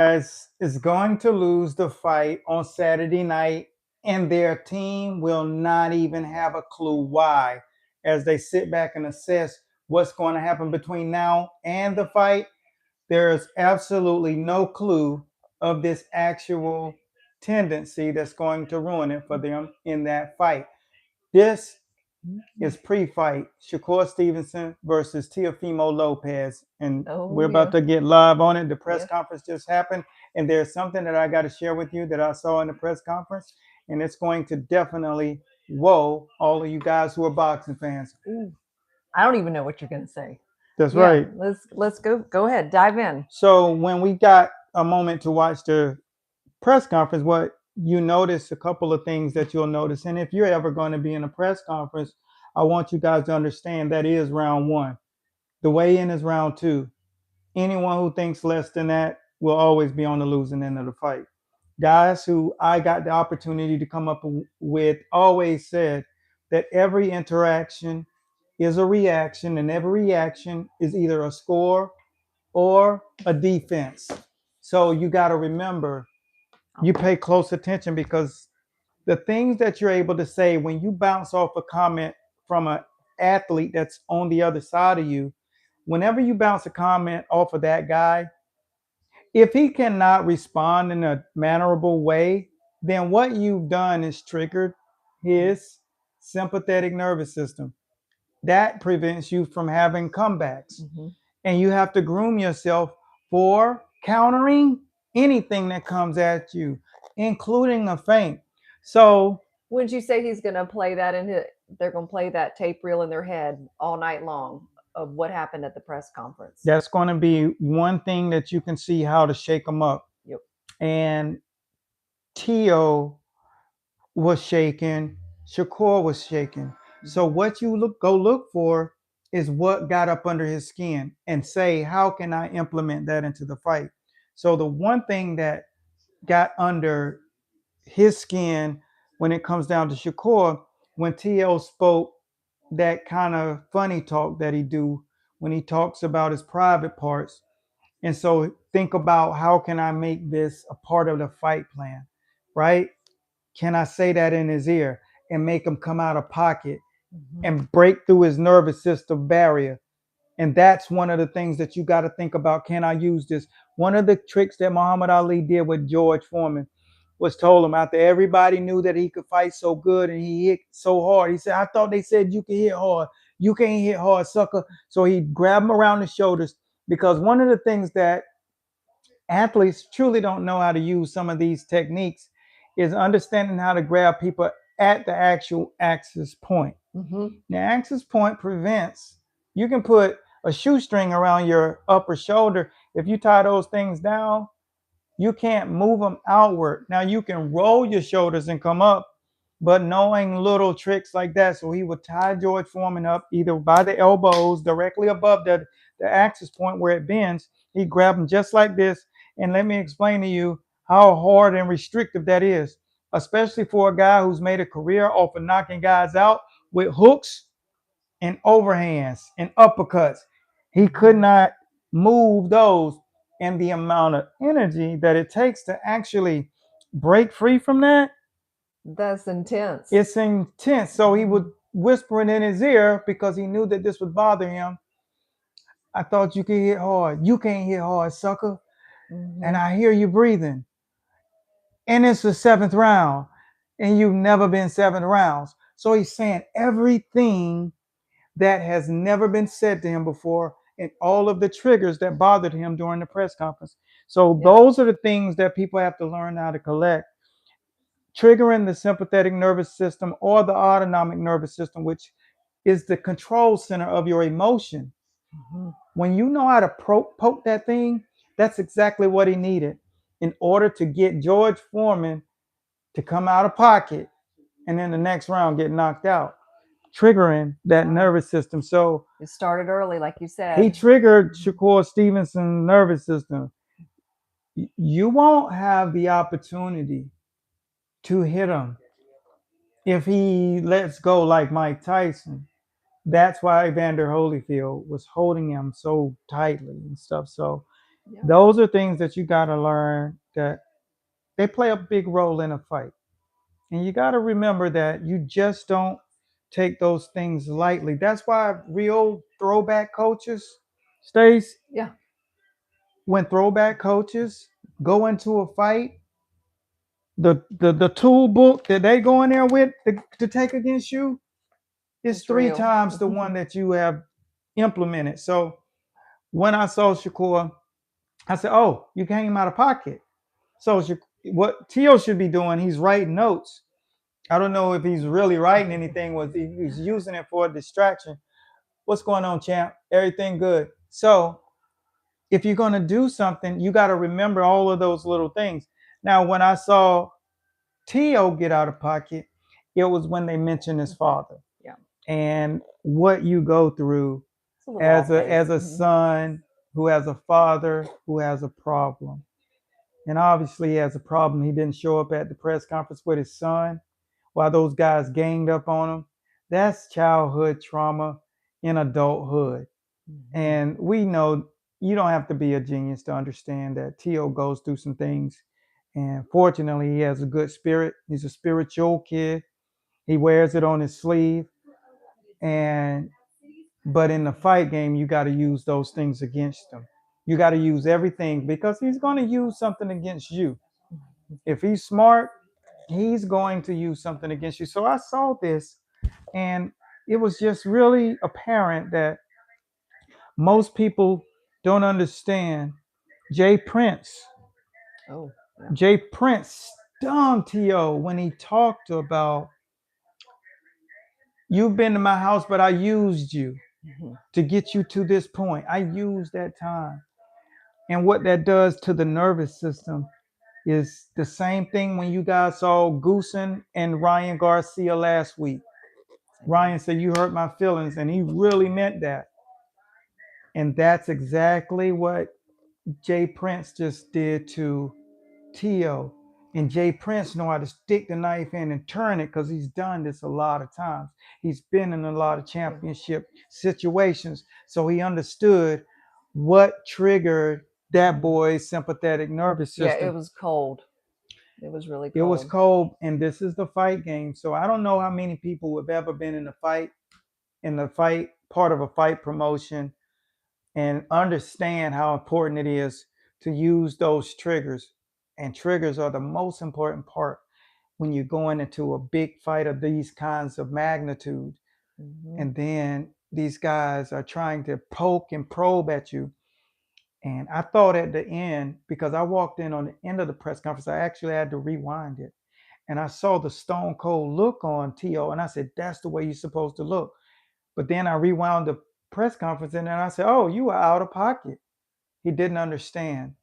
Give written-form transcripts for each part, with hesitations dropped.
is going to lose the fight on Saturday night, and their team will not even have a clue why. As they sit back and assess what's going to happen between now and the fight, there's absolutely no clue of this actual tendency that's going to ruin it for them in that fight. This is pre-fight Shakur Stevenson versus Teofimo Lopez, and we're about to get live on it. The press conference just happened, and there's something that I got to share with you that I saw in the press conference, and it's going to definitely whoa all of you guys who are boxing fans. Ooh, I don't even know what you're going to say. That's right. Let's go ahead, dive in. So when we got a moment to watch the press conference, what you notice, a couple of things that you'll notice, and if you're ever going to be in a press conference, I want you guys to understand that is round one. The weigh-in is round two. Anyone who thinks less than that will always be on the losing end of the fight. Guys who I got the opportunity to come up with always said that every interaction is a reaction, and every reaction is either a score or a defense. So you got to remember, you pay close attention, because the things that you're able to say when you bounce off a comment from an athlete that's on the other side of you, whenever you bounce a comment off of that guy, if he cannot respond in a mannerable way, then what you've done is triggered his sympathetic nervous system. That prevents you from having comebacks. Mm-hmm. And you have to groom yourself for countering anything that comes at you, including a feint. So wouldn't you say he's going to play that they're going to play that tape reel in their head all night long of what happened at the press conference? That's going to be one thing that you can see how to shake them up. Yep. And Teo was shaking, Shakur was shaking. Mm-hmm. So what you go look for is what got up under his skin, and say, how can I implement that into the fight? So the one thing that got under his skin when it comes down to Shakur, when TL spoke that kind of funny talk that he do when he talks about his private parts. And so think about, how can I make this a part of the fight plan, right? Can I say that in his ear and make him come out of pocket and break through his nervous system barrier? And that's one of the things that you got to think about. Can I use this? One of the tricks that Muhammad Ali did with George Foreman was told him, after everybody knew that he could fight so good and he hit so hard, he said, I thought they said you can hit hard. You can't hit hard, sucker. So he grabbed him around the shoulders, because one of the things that athletes truly don't know how to use some of these techniques is understanding how to grab people at the actual axis point. Mm-hmm. The axis point prevents, you can put a shoestring around your upper shoulder. If you tie those things down, you can't move them outward. Now you can roll your shoulders and come up, but knowing little tricks like that. So he would tie George Foreman up either by the elbows directly above the axis point where it bends. He'd grab them just like this. And let me explain to you how hard and restrictive that is, especially for a guy who's made a career off of knocking guys out with hooks and overhands and uppercuts. He could not move those, and the amount of energy that it takes to actually break free from that, that's intense. It's intense. So he would whisper it in his ear, because he knew that this would bother him. I thought you could hit hard. You can't hit hard, sucker. Mm-hmm. And I hear you breathing. And it's the 7th round, and you've never been 7 rounds. So he's saying everything that has never been said to him before, and all of the triggers that bothered him during the press conference. So those are the things that people have to learn how to collect. Triggering the sympathetic nervous system or the autonomic nervous system, which is the control center of your emotion. Mm-hmm. When you know how to poke that thing, that's exactly what he needed in order to get George Foreman to come out of pocket and in the next round get knocked out, triggering that nervous system. So it started early, like you said. He triggered Shakur Stevenson's nervous system. You won't have the opportunity to hit him if he lets go like Mike Tyson. That's why Evander Holyfield was holding him so tightly and stuff. So Yeah. Those are things that you got to learn, that they play a big role in a fight. And you got to remember that you just don't take those things lightly. That's why real throwback coaches, Stace, Yeah. when throwback coaches go into a fight, the tool book that they go in there with to take against you is It's three real. times the one that you have implemented. So when I saw Shakur, I said, "Oh, you came out of pocket." So what Tio should be doing, he's writing notes. I don't know if he's really writing anything. He's using it for a distraction. What's going on, champ? Everything good. So if you're going to do something, you got to remember all of those little things. Now, when I saw Tio get out of pocket, it was when they mentioned his father. Yeah. And what you go through as a son who has a father who has a problem. And obviously he has a problem. He didn't show up at the press conference with his son while those guys ganged up on him. That's childhood trauma in adulthood. And we know you don't have to be a genius to understand that Tio goes through some things. And fortunately, he has a good spirit. He's a spiritual kid. He wears it on his sleeve. But in the fight game, you got to use those things against him. You got to use everything because he's going to use something against you. If he's smart, he's going to use something against you. So I saw this, and it was just really apparent that most people don't understand. Jay Prince. Oh, yeah. Jay Prince stung T.O. when he talked about, you've been to my house, but I used you to get you to this point. I used that time. And what that does to the nervous system is the same thing when you guys saw Goosen and Ryan Garcia last week. Ryan said, you hurt my feelings, and he really meant that. And that's exactly what Jay Prince just did to T.O. And Jay Prince know how to stick the knife in and turn it because he's done this a lot of times. He's been in a lot of championship situations. So he understood what triggered that boy's sympathetic nervous system. Yeah, it was cold. It was really cold. It was cold, and this is the fight game. So I don't know how many people have ever been in the fight, part of a fight promotion, and understand how important it is to use those triggers. And triggers are the most important part when you're going into a big fight of these kinds of magnitude. And then these guys are trying to poke and probe at you. And I thought at the end, because I walked in on the end of the press conference, I actually had to rewind it. And I saw the stone cold look on T.O. And I said, that's the way you're supposed to look. But then I rewound the press conference and then I said, oh, you were out of pocket. He didn't understand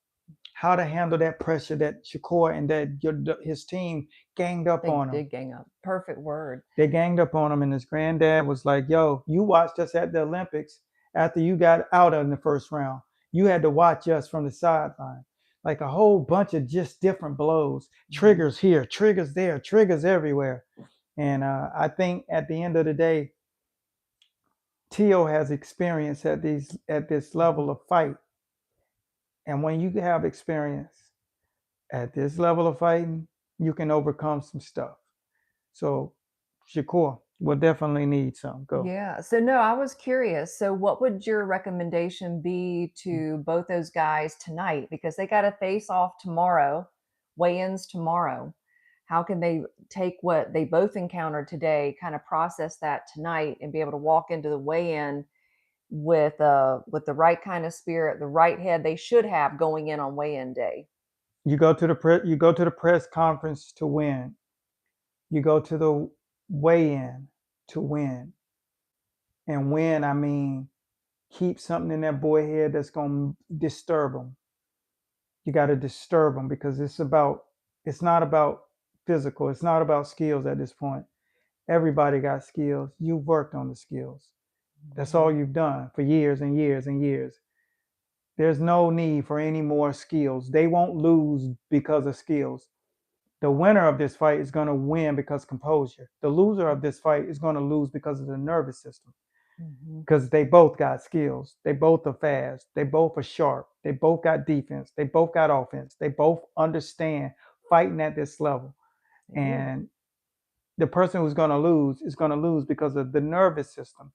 how to handle that pressure that Shakur and that his team ganged up on him. They did gang up. Perfect word. They ganged up on him, and his granddad was like, yo, you watched us at the Olympics after you got out in the first round. You had to watch us from the sideline. Like a whole bunch of just different blows, triggers here, triggers there, triggers everywhere. And I think at the end of the day, T.O. has experience at this level of fight. And when you have experience at this level of fighting, you can overcome some stuff. So Shakur will definitely need some. Go. Yeah. So no, I was curious. So what would your recommendation be to both those guys tonight? Because they got to face off tomorrow, weigh-ins tomorrow. How can they take what they both encountered today, kind of process that tonight, and be able to walk into the weigh-in with the right kind of spirit, the right head they should have going in on weigh-in day? You go to the press conference to win. You go to the weigh-in to win. And win, I mean, keep something in that boy head that's going to disturb him. You got to disturb him because it's not about physical. It's not about skills at this point. Everybody got skills. You've worked on the skills. That's all you've done for years and years and years. There's no need for any more skills. They won't lose because of skills. The winner of this fight is going to win because composure. The loser of this fight is going to lose because of the nervous system. because they both got skills. They both are fast. They both are sharp. They both got defense. They both got offense. They both understand fighting at this level. And the person who's going to lose is going to lose because of the nervous system.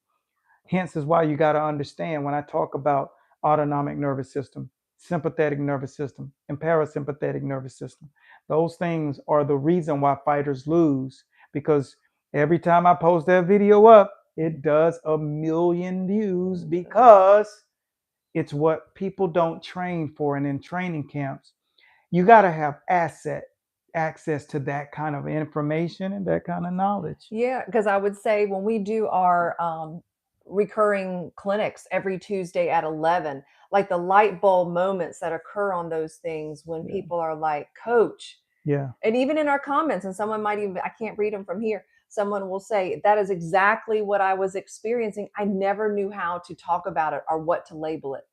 Hence is why you got to understand when I talk about autonomic nervous system, sympathetic nervous system, and parasympathetic nervous system. Those things are the reason why fighters lose, because every time I post that video up, it does 1 million views because it's what people don't train for. And in training camps, you got to have access to that kind of information and that kind of knowledge. Yeah, because I would say when we do our recurring clinics every Tuesday at 11, like the light bulb moments that occur on those things when people are like, Coach, and even in our comments, and someone might even, I can't read them from here, someone will say, that is exactly what I was experiencing. I never knew how to talk about it or what to label it.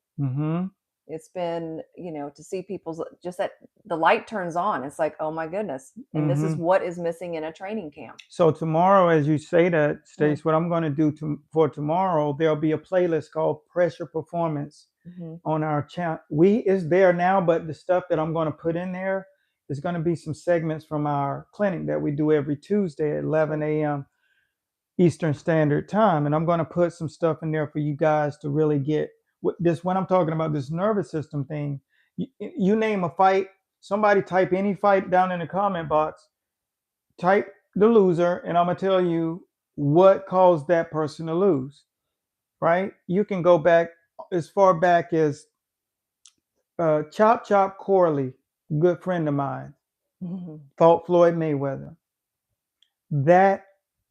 It's been, to see people's, just that the light turns on. It's like, oh my goodness. And this is what is missing in a training camp. So tomorrow, as you say that, Stace, what I'm going to do for tomorrow, there'll be a playlist called Pressure Performance on our channel. It's there now, but the stuff that I'm going to put in there is going to be some segments from our clinic that we do every Tuesday at 11 a.m. Eastern Standard Time. And I'm going to put some stuff in there for you guys to really get this. When I'm talking about this nervous system thing, you name a fight, somebody type any fight down in the comment box, type the loser, and I'm going to tell you what caused that person to lose, right? You can go back as far back as 𝗁𝗁𝗁𝗃𝗿, good friend of mine, fought Floyd Mayweather. That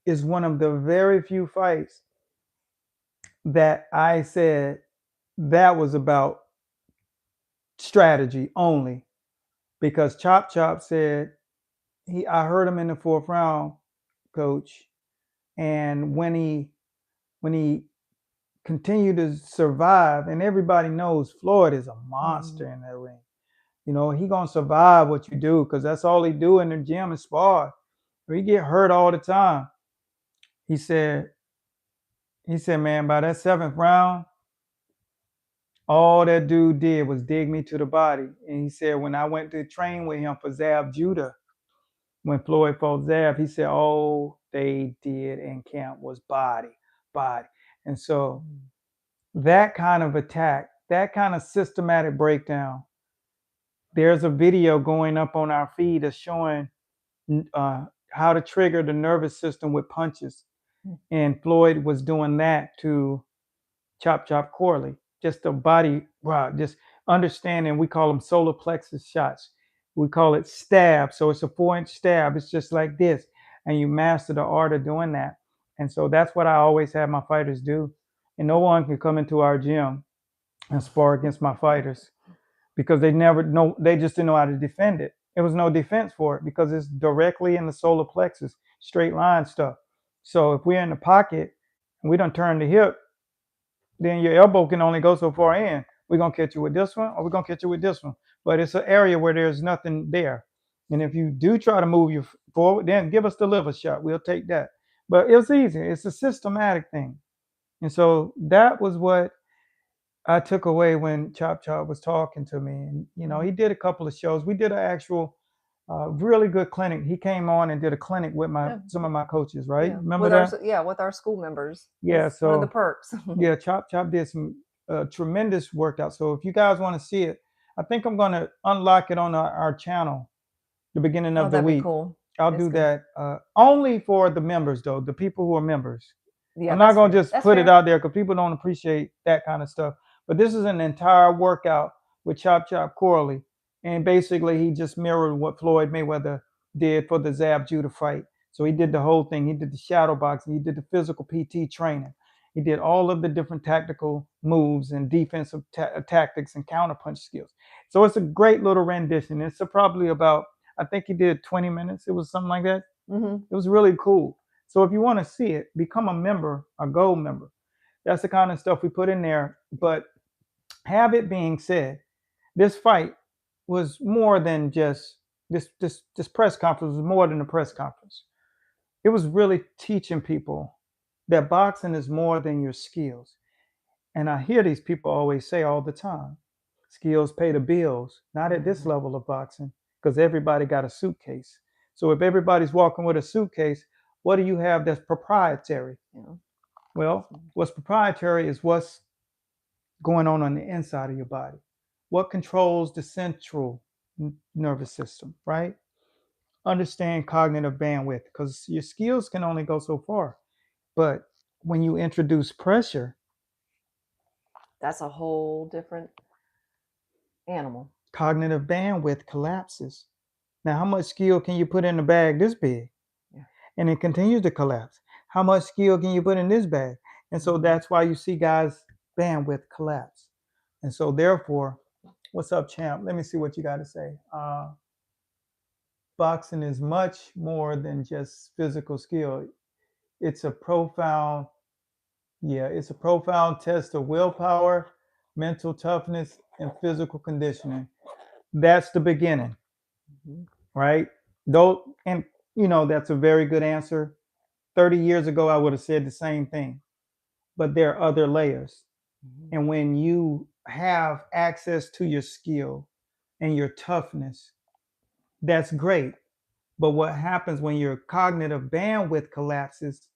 is one of the very few fights that I said that was about strategy only, because 𝗁𝗁𝗁𝗁 said, I heard him in the 4th round, Coach, and when he continued to survive, and everybody knows Floyd is a monster in that ring. He gonna survive what you do, because that's all he do in the gym is spar. He get hurt all the time. He said, man, by that 7th round, all that dude did was dig me to the body. And he said, when I went to train with him for 𝗀𝗏 Judah, when Floyd fought 𝗀𝗏, he said, all they did in camp was body. And so that kind of attack, that kind of systematic breakdown, there's a video going up on our feed that's showing how to trigger the nervous system with punches. And Floyd was doing that to 𝗁𝗁𝗁𝗁𝗁, just the body, just understanding. We call them solar plexus shots. We call it stab. So it's a 4-inch stab. It's just like this. And you master the art of doing that. And so that's what I always have my fighters do. And no one can come into our gym and spar against my fighters, because they just didn't know how to defend it. There was no defense for it, because it's directly in the solar plexus, straight line stuff. So if we're in the pocket and we don't turn the hip, then your elbow can only go so far in. We're going to catch you with this one, or we're going to catch you with this one. But it's an area where there's nothing there. And if you do try to move you forward, then give us the liver shot. We'll take that. But it's easy. It's a systematic thing. And so that was what I took away when 𝗁𝗁𝗁𝗁 was talking to me. And, he did a couple of shows. We did an actual really good clinic. He came on and did a clinic with some of my coaches, right? Remember that? With our school members. Yeah, that's so one of the perks. Yeah, 𝗁𝗁𝗁𝗁 did some tremendous workout. So if you guys want to see it, I think I'm going to unlock it on our channel the beginning of the week. Be cool. I'll do that only for the members, though, the people who are members. I'm not going to just put it out there, because people don't appreciate that kind of stuff. But this is an entire workout with 𝗁𝗁𝗁𝗁𝗁𝗁. And basically, he just mirrored what Floyd Mayweather did for the 𝗀𝗏 Judah fight. So he did the whole thing. He did the shadow boxing. He did the physical PT training. He did all of the different tactical moves and defensive tactics and counterpunch skills. So it's a great little rendition. It's probably about, I think he did 20 minutes. It was something like that. It was really cool. So if you want to see it, become a member, a gold member. That's the kind of stuff we put in there. But have it being said, this fight was more than just this press conference was more than a press conference. It was really teaching people that boxing is more than your skills. And I hear these people always say all the time, skills pay the bills. Not at this level of boxing, because everybody got a suitcase. So if everybody's walking with a suitcase, what do you have that's proprietary? Yeah. Well, what's proprietary is what's going on the inside of your body. What controls the central nervous system, right? Understand cognitive bandwidth, because your skills can only go so far. But when you introduce pressure, that's a whole different animal. Cognitive bandwidth collapses. Now, how much skill can you put in a bag this big? Yeah. And it continues to collapse. How much skill can you put in this bag? And so that's why you see guys' bandwidth collapse. And so therefore, what's up, champ? Let me see what you got to say. Boxing is much more than just physical skill. It's a profound test of willpower, mental toughness, and physical conditioning. That's the beginning, right? Though, and that's a very good answer. 30 years ago, I would have said the same thing, but there are other layers. And when you have access to your skill and your toughness, that's great. But what happens when your cognitive bandwidth collapses,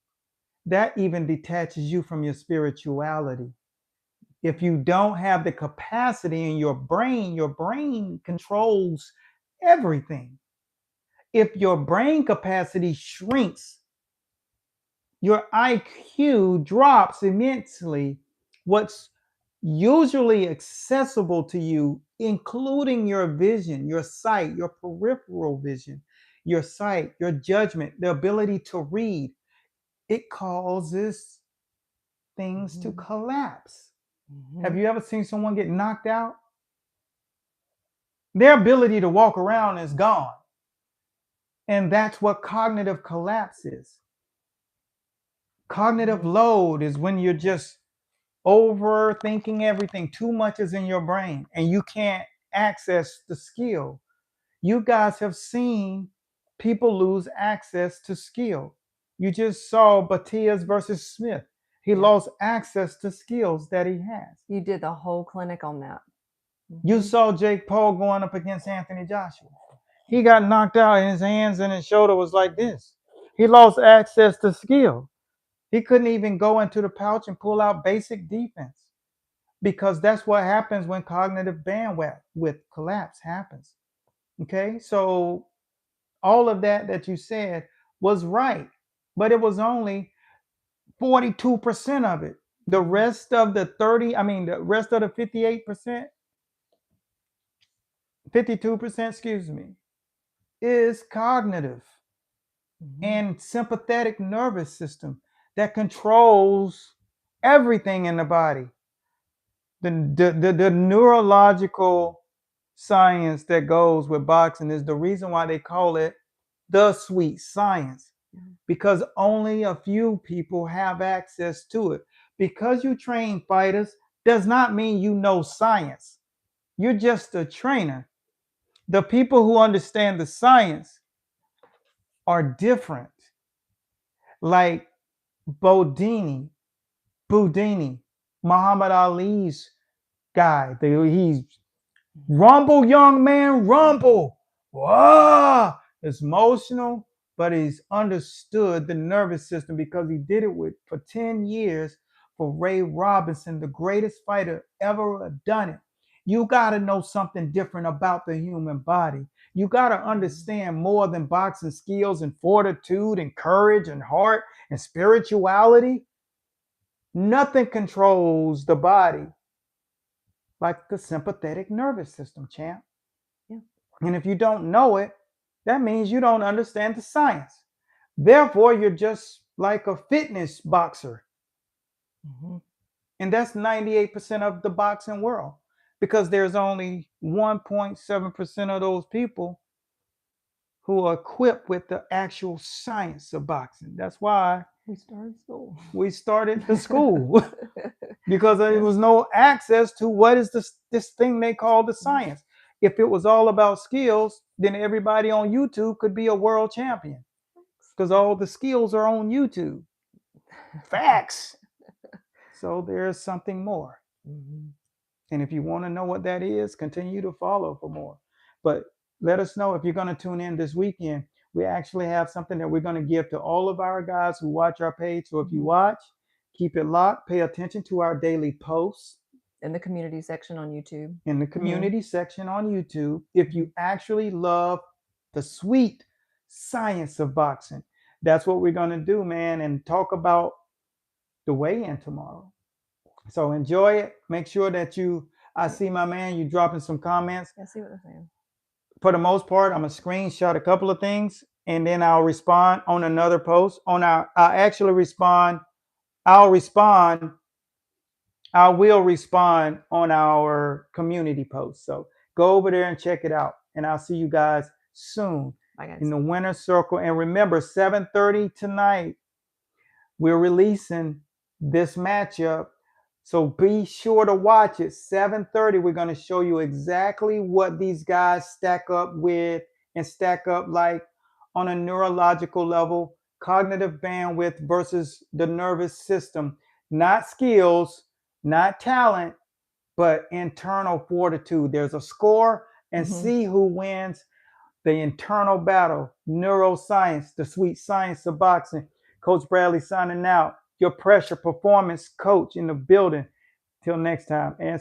that even detaches you from your spirituality. If you don't have the capacity in your brain controls everything. If your brain capacity shrinks, your IQ drops immensely. What's usually accessible to you, including your vision, your sight, your peripheral vision, your sight, your judgment, the ability to read, it causes things to collapse. Have you ever seen someone get knocked out? Their ability to walk around is gone. And that's what cognitive collapse is. Cognitive load is when you're just overthinking everything. Too much is in your brain and you can't access the skill. You guys have seen people lose access to skill. You just saw 𝗵𝗵𝗃 versus Smith. He lost access to skills that he has. You did the whole clinic on that. You saw Jake Paul going up against Anthony Joshua. He got knocked out and his hands and his shoulder was like this. He lost access to skill. He couldn't even go into the pouch and pull out basic defense, because that's what happens when cognitive bandwidth with collapse happens. Okay, so all of that you said was right, but it was only 42% of it. The rest of the 58%, 52%, is cognitive and sympathetic nervous system that controls everything in the body. The neurological science that goes with boxing is the reason why they call it the sweet science, because only a few people have access to it. Because you train fighters does not mean you know science. You're just a trainer. The people who understand the science are different. Like Boudini, Muhammad Ali's guy. He's rumble, young man, rumble. Whoa! It's emotional, but he's understood the nervous system because he did it for 10 years for Ray Robinson, the greatest fighter ever done it. You got to know something different about the human body. You got to understand more than boxing skills and fortitude and courage and heart and spirituality. Nothing controls the body like the sympathetic nervous system, champ. Yeah. And if you don't know it, that means you don't understand the science. Therefore, you're just like a fitness boxer. And that's 98% of the boxing world, because there's only 1.7% of those people who are equipped with the actual science of boxing. That's why we started school. We started the school because there was no access to what is this thing they call the science. If it was all about skills, then everybody on YouTube could be a world champion, because all the skills are on YouTube. Facts. So there's something more. Mhm. And if you want to know what that is, continue to follow for more. But let us know if you're going to tune in this weekend. We actually have something that we're going to give to all of our guys who watch our page. So if you watch, keep it locked, pay attention to our daily posts In the community section on YouTube. in the community section on YouTube. If you actually love the sweet science of boxing, that's what we're going to do, man, and talk about the weigh-in tomorrow. So enjoy it. Make sure that I see my man, you dropping some comments. I see what they're saying. For the most part, I'm going to screenshot a couple of things and then I'll respond on another post. I will respond on our community post. So go over there and check it out. And I'll see you guys soon. Bye, guys. In the winner's circle. And remember, 7:30 tonight, we're releasing this matchup. So be sure to watch it. 7:30, we're going to show you exactly what these guys stack up with and stack up like on a neurological level, cognitive bandwidth versus the nervous system. Not skills, not talent, but internal fortitude. There's a score, and see who wins the internal battle. Neuroscience, the sweet science of boxing. Coach Bradley signing out. Your pressure performance coach in the building. Till next time. And